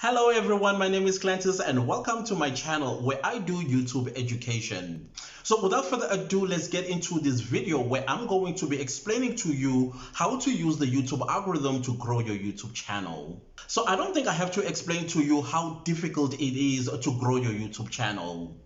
Hello everyone, my name is Clentus and welcome to my channel where I do YouTube education. So without further ado, let's get into this video where I'm going to be explaining to you how to use the YouTube algorithm to grow your YouTube channel. So I don't think I have to explain to you how difficult it is to grow your YouTube channel.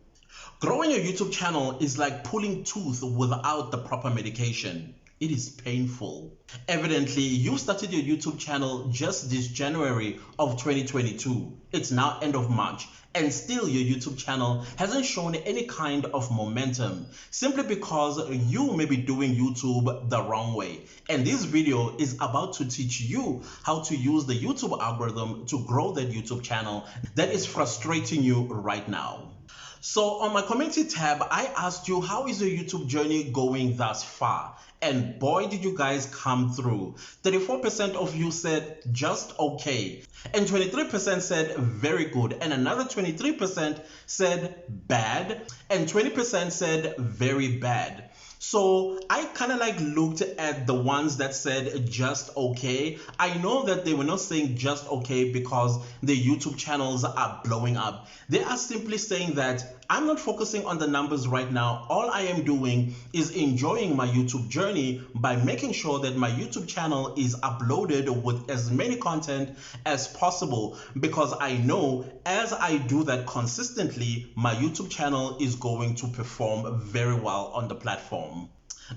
Growing your YouTube channel is like pulling tooth without the proper medication. It is painful. Evidently, you started your YouTube channel just this January of 2022. It's now end of March, and still your YouTube channel hasn't shown any kind of momentum, simply because you may be doing YouTube the wrong way. And this video is about to teach you how to use the YouTube algorithm to grow that YouTube channel that is frustrating you right now. So on my community tab, I asked you, how is your YouTube journey going thus far? And boy, did you guys come through. 34% of you said just okay, and 23% said very good, and another 23% said bad, and 20% said very bad. So I kind of like looked at the ones that said just okay. I know that they were not saying just okay because the YouTube channels are blowing up. They are simply saying that I'm not focusing on the numbers right now. All I am doing is enjoying my YouTube journey by making sure that my YouTube channel is uploaded with as many content as possible, because I know as I do that consistently, my YouTube channel is going to perform very well on the platform.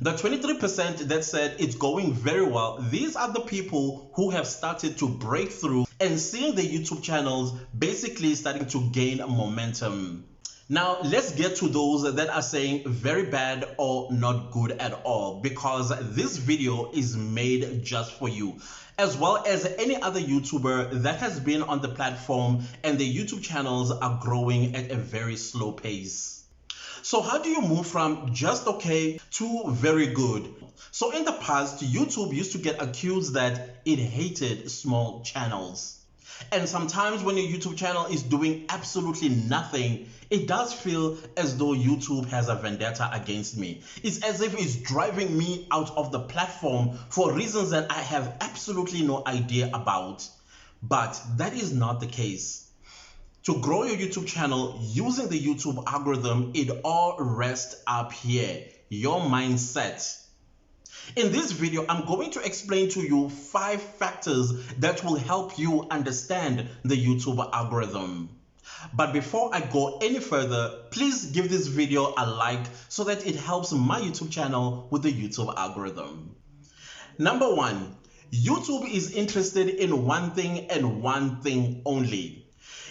The 23% that said it's going very well, these are the people who have started to break through and seeing the YouTube channels basically starting to gain momentum. Now, let's get to those that are saying very bad or not good at all, because this video is made just for you, as well as any other YouTuber that has been on the platform and the YouTube channels are growing at a very slow pace. So how do you move from just okay to very good? So in the past, YouTube used to get accused that it hated small channels. And sometimes when your YouTube channel is doing absolutely nothing, it does feel as though YouTube has a vendetta against me. It's as if it's driving me out of the platform for reasons that I have absolutely no idea about. But that is not the case. To grow your YouTube channel using the YouTube algorithm, it all rests up here, your mindset. In this video, I'm going to explain to you 5 factors that will help you understand the YouTube algorithm. But before I go any further, please give this video a like so that it helps my YouTube channel with the YouTube algorithm. Number 1, YouTube is interested in one thing and one thing only: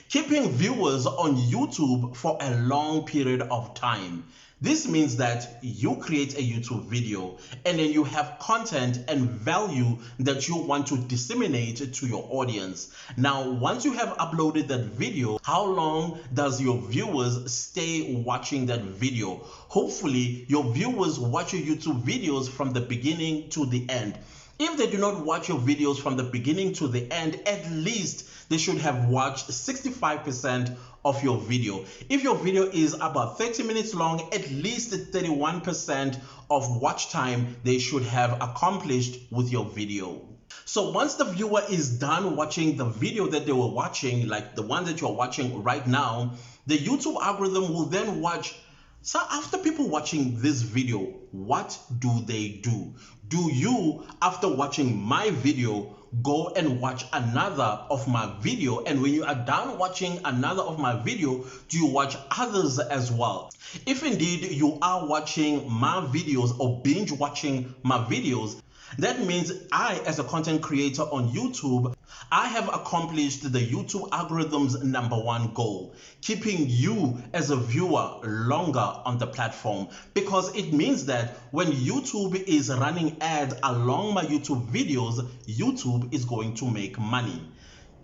keeping viewers on YouTube for a long period of time. This means that you create a YouTube video and then you have content and value that you want to disseminate to your audience. Now, once you have uploaded that video, how long does your viewers stay watching that video? Hopefully, your viewers watch your YouTube videos from the beginning to the end. If they do not watch your videos from the beginning to the end, at least they should have watched 65% of your video. If your video is about 30 minutes long, at least 31% of watch time they should have accomplished with your video. So once the viewer is done watching the video that they were watching, like the one that you're watching right now, the YouTube algorithm will then watch. So after people watching this video, what do they do? Do you, after watching my video, go and watch another of my video? And when you are done watching another of my video, do you watch others as well? If indeed you are watching my videos or binge watching my videos, that means I, as a content creator on YouTube, I have accomplished the YouTube algorithm's #1 goal: keeping you as a viewer longer on the platform. Because it means that when YouTube is running ads along my YouTube videos, YouTube is going to make money.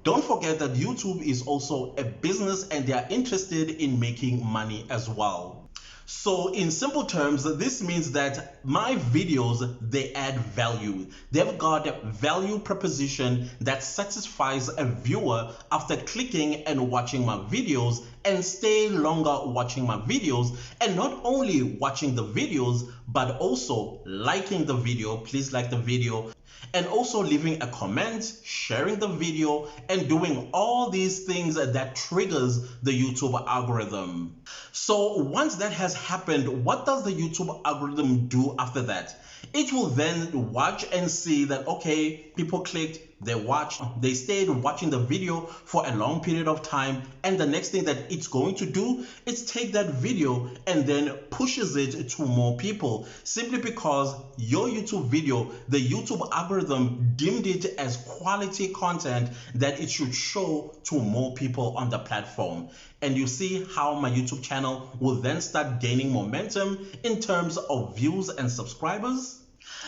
Don't forget that YouTube is also a business and they are interested in making money as well. So in simple terms, this means that my videos, they add value. They've got a value proposition that satisfies a viewer after clicking and watching my videos and stay longer watching my videos, and not only watching the videos, but also liking the video. Please like the video. and also leaving a comment, sharing the video, and doing all these things that triggers the YouTube algorithm. So once that has happened, what does the YouTube algorithm do after that? It will then watch and see that, okay, people clicked, they watched, they stayed watching the video for a long period of time, and the next thing that it's going to do is take that video and then pushes it to more people, simply because your YouTube video, the YouTube algorithm deemed it as quality content that it should show to more people on the platform. And you see how my YouTube channel will then start gaining momentum in terms of views and subscribers.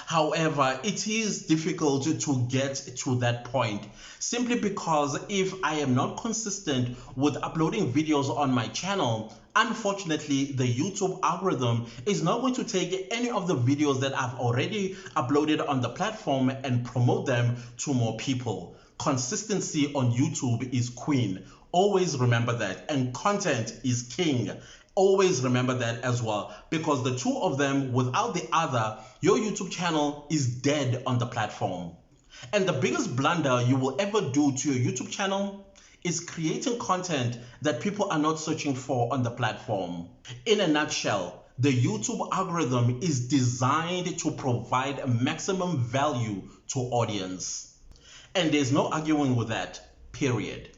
However, it is difficult to get to that point, simply because if I am not consistent with uploading videos on my channel, unfortunately, the YouTube algorithm is not going to take any of the videos that I've already uploaded on the platform and promote them to more people. Consistency on YouTube is queen. Always remember that. And content is king. Always remember that as well, because the two of them, without the other, your YouTube channel is dead on the platform. And the biggest blunder you will ever do to your YouTube channel is creating content that people are not searching for on the platform. In a nutshell, the YouTube algorithm is designed to provide maximum value to audience. And there's no arguing with that, period.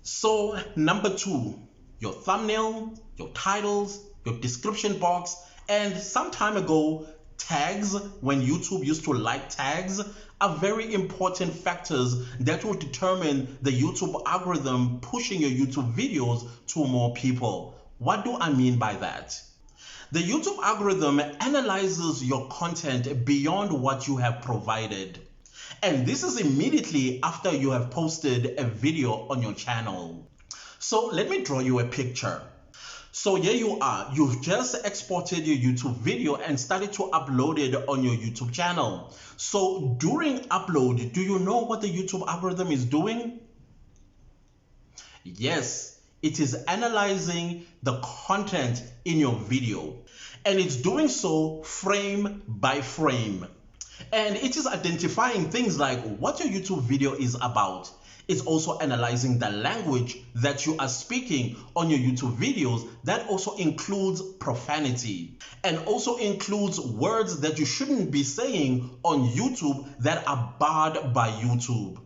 So number 2, your thumbnail, your titles, your description box, and some time ago, tags, when YouTube used to like tags, are very important factors that will determine the YouTube algorithm pushing your YouTube videos to more people. What do I mean by that? The YouTube algorithm analyzes your content beyond what you have provided. And this is immediately after you have posted a video on your channel. So let me draw you a picture. So here you are, you've just exported your YouTube video and started to upload it on your YouTube channel. So during upload, do you know what the YouTube algorithm is doing? Yes, it is analyzing the content in your video, and it's doing so frame by frame. And it is identifying things like what your YouTube video is about. It's also analyzing the language that you are speaking on your YouTube videos. That also includes profanity, and also includes words that you shouldn't be saying on YouTube that are barred by YouTube.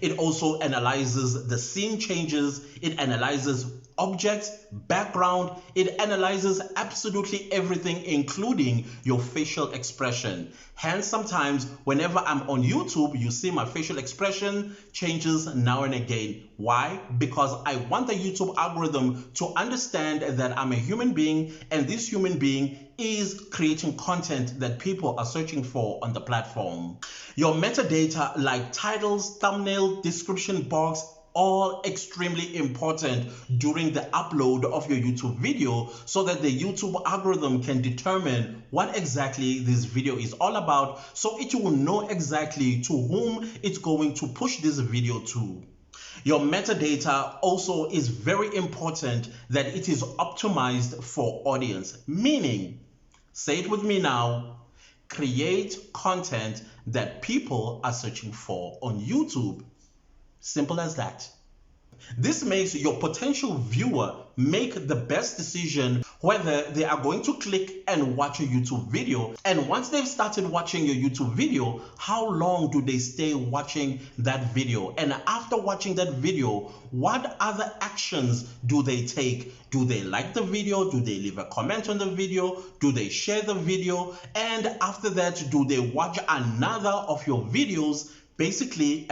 It also analyzes the scene changes, it analyzes objects, background, it analyzes absolutely everything, including your facial expression. Hence, sometimes whenever I'm on YouTube, you see my facial expression changes now and again. Why? Because I want the YouTube algorithm to understand that I'm a human being, and this human being is creating content that people are searching for on the platform. Your metadata like titles, thumbnail, description box, all extremely important during the upload of your YouTube video, so that the YouTube algorithm can determine what exactly this video is all about, so it will know exactly to whom it's going to push this video to. Your metadata also is very important, that it is optimized for audience, meaning, say it with me now, create content that people are searching for on YouTube. Simple as that. This makes your potential viewer make the best decision whether they are going to click and watch a YouTube video. And once they've started watching your YouTube video, how long do they stay watching that video? And after watching that video, what other actions do they take? Do they like the video? Do they leave a comment on the video? Do they share the video? And after that, do they watch another of your videos? Basically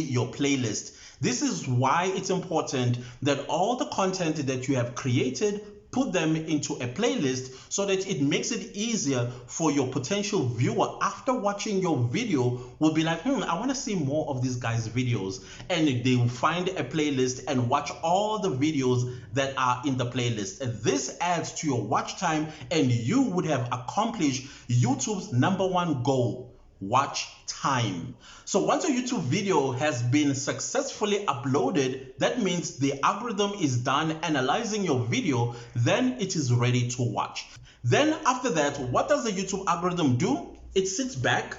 your playlist. This is why it's important that all the content that you have created, put them into a playlist, so that it makes it easier for your potential viewer after watching your video will be like, I want to see more of this guy's videos, and they will find a playlist and watch all the videos that are in the playlist. And this adds to your watch time, and you would have accomplished YouTube's #1 goal: watch time. So once a YouTube video has been successfully uploaded, that means the algorithm is done analyzing your video, then it is ready to watch. Then after that, what does the YouTube algorithm do? It sits back,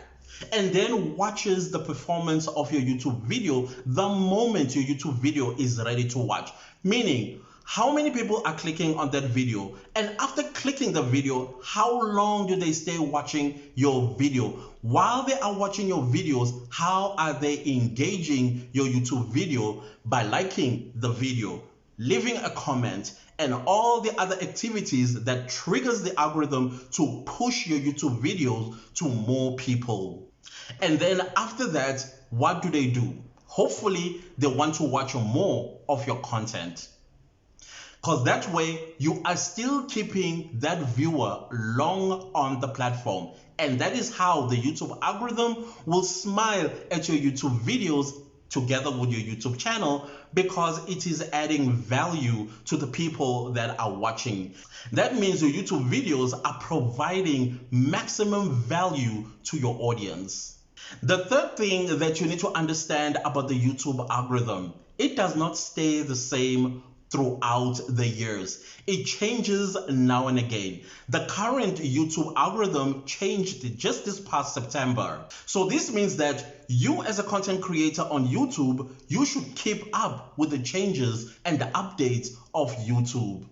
and then watches the performance of your YouTube video the moment your YouTube video is ready to watch. Meaning, how many people are clicking on that video, and after clicking the video, how long do they stay watching your video? While they are watching your videos, how are they engaging your YouTube video? By liking the video, leaving a comment, and all the other activities that triggers the algorithm to push your YouTube videos to more people. And then after that, what do? Hopefully, they want to watch more of your content. Because that way, you are still keeping that viewer long on the platform. And that is how the YouTube algorithm will smile at your YouTube videos together with your YouTube channel, because it is adding value to the people that are watching. That means your YouTube videos are providing maximum value to your audience. The third thing that you need to understand about the YouTube algorithm, it does not stay the same throughout the years. It changes now and again. The current YouTube algorithm changed just this past September. So this means that you as a content creator on YouTube, you should keep up with the changes and the updates of YouTube.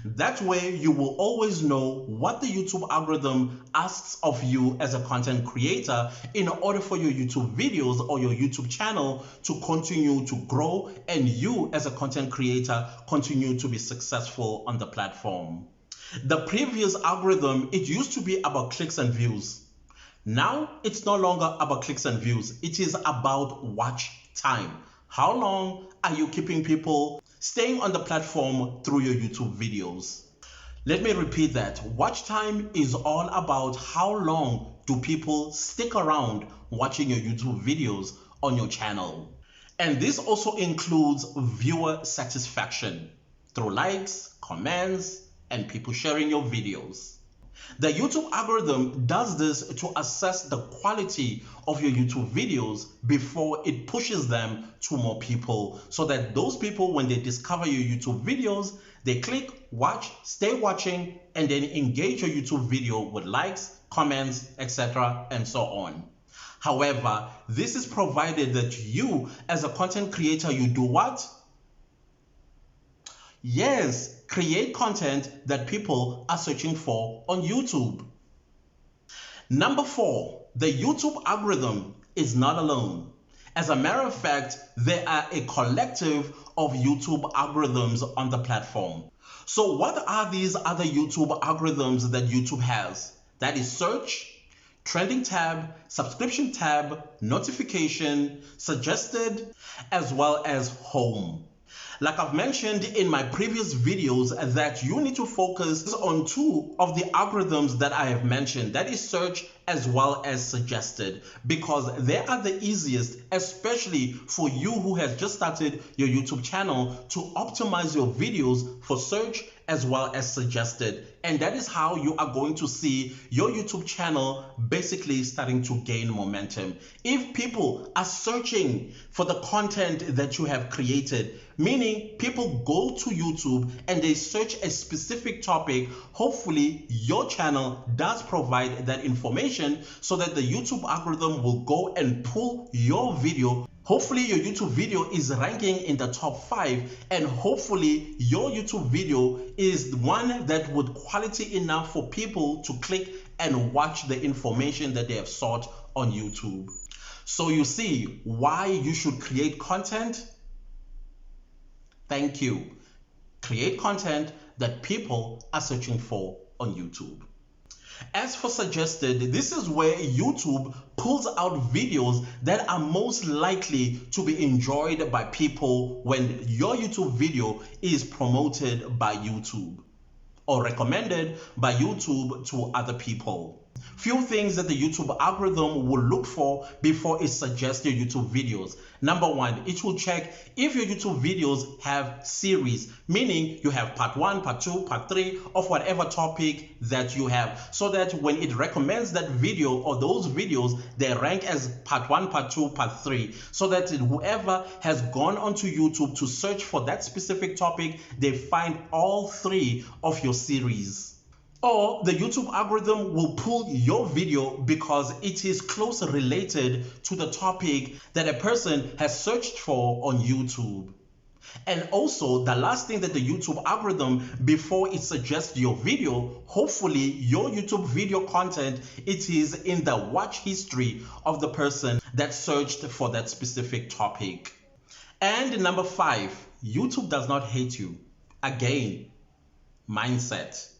That way you will always know what the YouTube algorithm asks of you as a content creator in order for your YouTube videos or your YouTube channel to continue to grow, and you as a content creator continue to be successful on the platform. The previous algorithm, it used to be about clicks and views. Now it's no longer about clicks and views. It is about watch time. How long are you keeping people staying on the platform through your YouTube videos? Let me repeat that. Watch time is all about how long do people stick around watching your YouTube videos on your channel. And this also includes viewer satisfaction through likes, comments, and people sharing your videos. The YouTube algorithm does this to assess the quality of your YouTube videos before it pushes them to more people, so that those people, when they discover your YouTube videos, they click, watch, stay watching, and then engage your YouTube video with likes, comments, etc. and so on. However, this is provided that you as a content creator, you do what? Yes, create content that people are searching for on YouTube. Number 4, the YouTube algorithm is not alone. As a matter of fact, there are a collective of YouTube algorithms on the platform. So what are these other YouTube algorithms that YouTube has? That is search, trending tab, subscription tab, notification, suggested, as well as home. Like I've mentioned in my previous videos, that you need to focus on 2 of the algorithms that I have mentioned, that is search as well as suggested, because they are the easiest, especially for you who has just started your YouTube channel, to optimize your videos for search as well as suggested. And that is how you are going to see your YouTube channel basically starting to gain momentum. If people are searching for the content that you have created, meaning people go to YouTube and they search a specific topic, hopefully your channel does provide that information so that the YouTube algorithm will go and pull your video. Hopefully your YouTube video is ranking in the top 5, and hopefully your YouTube video is one that would quality enough for people to click and watch the information that they have sought on YouTube. So you see why you should create content. Thank you. Create content that people are searching for on YouTube. As for suggested, this is where YouTube pulls out videos that are most likely to be enjoyed by people when your YouTube video is promoted by YouTube or recommended by YouTube to other people. Few things that the YouTube algorithm will look for before it suggests your YouTube videos. Number 1, it will check if your YouTube videos have series, meaning you have part 1, part 2, part 3 of whatever topic that you have, so that when it recommends that video or those videos, they rank as part 1, part 2, part 3, so that whoever has gone onto YouTube to search for that specific topic, they find all 3 of your series. Or the YouTube algorithm will pull your video because it is closely related to the topic that a person has searched for on YouTube. And also, the last thing that the YouTube algorithm, before it suggests your video, hopefully your YouTube video content, it is in the watch history of the person that searched for that specific topic. And number 5, YouTube does not hate you. Again, mindset.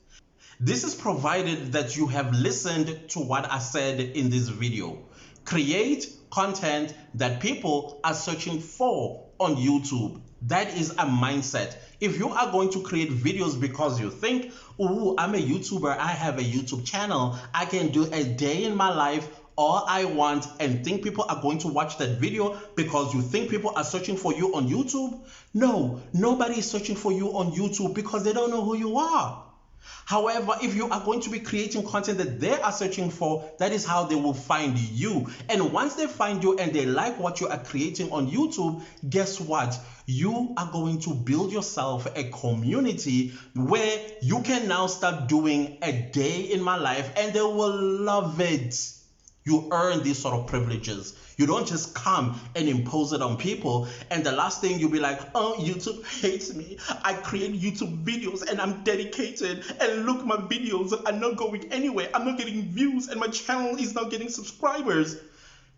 This is provided that you have listened to what I said in this video. Create content that people are searching for on YouTube. That is a mindset. If you are going to create videos because you think, oh, I'm a YouTuber, I have a YouTube channel, I can do a day in my life, all I want, and think people are going to watch that video because you think people are searching for you on YouTube? No, nobody is searching for you on YouTube because they don't know who you are. However, if you are going to be creating content that they are searching for, that is how they will find you. And once they find you and they like what you are creating on YouTube, guess what? You are going to build yourself a community where you can now start doing a day in my life and they will love it. You earn these sort of privileges. You don't just come and impose it on people. And the last thing you'll be like, oh, YouTube hates me. I create YouTube videos and I'm dedicated. And look, my videos are not going anywhere. I'm not getting views and my channel is not getting subscribers.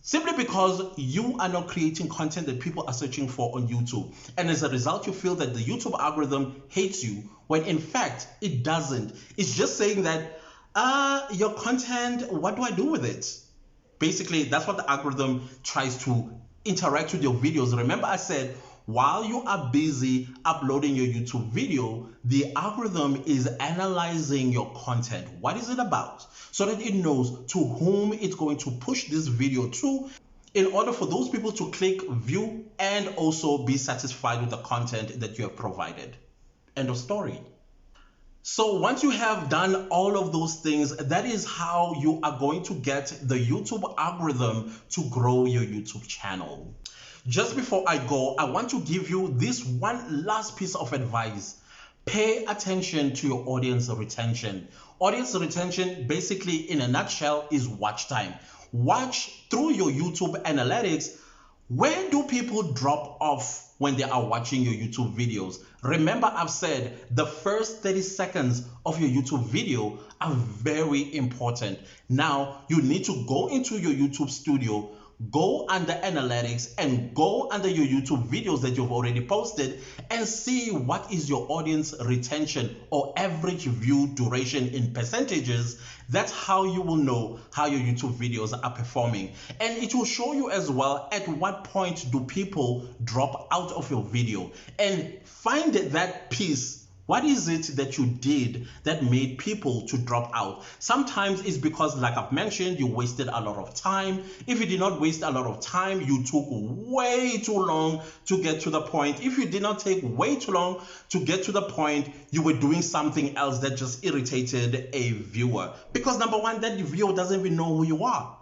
Simply because you are not creating content that people are searching for on YouTube. And as a result, you feel that the YouTube algorithm hates you, when in fact, it doesn't. It's just saying that, your content, what do I do with it? Basically, that's what the algorithm tries to interact with your videos. Remember I said, while you are busy uploading your YouTube video, the algorithm is analyzing your content. What is it about? So that it knows to whom it's going to push this video to in order for those people to click, view, and also be satisfied with the content that you have provided. End of story. So once you have done all of those things, that is how you are going to get the YouTube algorithm to grow your YouTube channel. Just before I go, I want to give you this one last piece of advice. Pay attention to your audience retention. Audience retention, basically in a nutshell, is watch time. Watch through your YouTube analytics. Where do people drop off when they are watching your YouTube videos? Remember, I've said the first 30 seconds of your YouTube video are very important. Now, you need to go into your YouTube studio, go under analytics and go under your YouTube videos that you've already posted and see what is your audience retention or average view duration in percentages. That's how you will know how your YouTube videos are performing. And it will show you as well at what point do people drop out of your video, and find that piece. What is it that you did that made people to drop out? Sometimes it's because, like I've mentioned, you wasted a lot of time. If you did not waste a lot of time, you took way too long to get to the point. If you did not take way too long to get to the point, you were doing something else that just irritated a viewer. Because number one, that viewer doesn't even know who you are.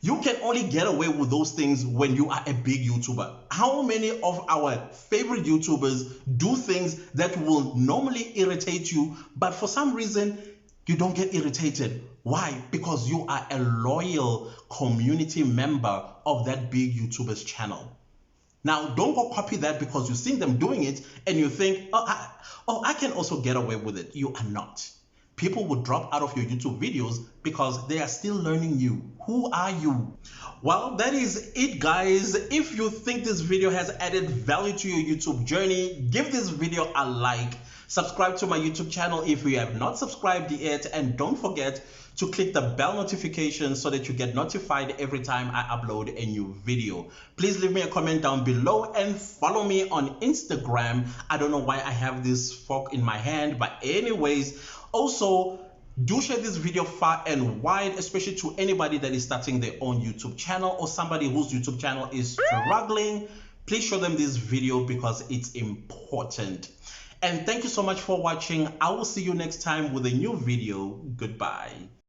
You can only get away with those things when you are a big YouTuber. How many of our favorite YouTubers do things that will normally irritate you, but for some reason, you don't get irritated? Why? Because you are a loyal community member of that big YouTuber's channel. Now, don't go copy that because you've seen them doing it and you think, I can also get away with it. You are not. People will drop out of your YouTube videos because they are still learning you. Who are you? Well, that is it, guys. If you think this video has added value to your YouTube journey, give this video a like. Subscribe to my YouTube channel if you have not subscribed yet, and don't forget to click the bell notification so that you get notified every time I upload a new video. Please leave me a comment down below and follow me on Instagram. I don't know why I have this fork in my hand, but anyways, also do share this video far and wide, especially to anybody that is starting their own YouTube channel or somebody whose YouTube channel is struggling. Please show them this video because it's important. And thank you so much for watching. I will see you next time with a new video. Goodbye.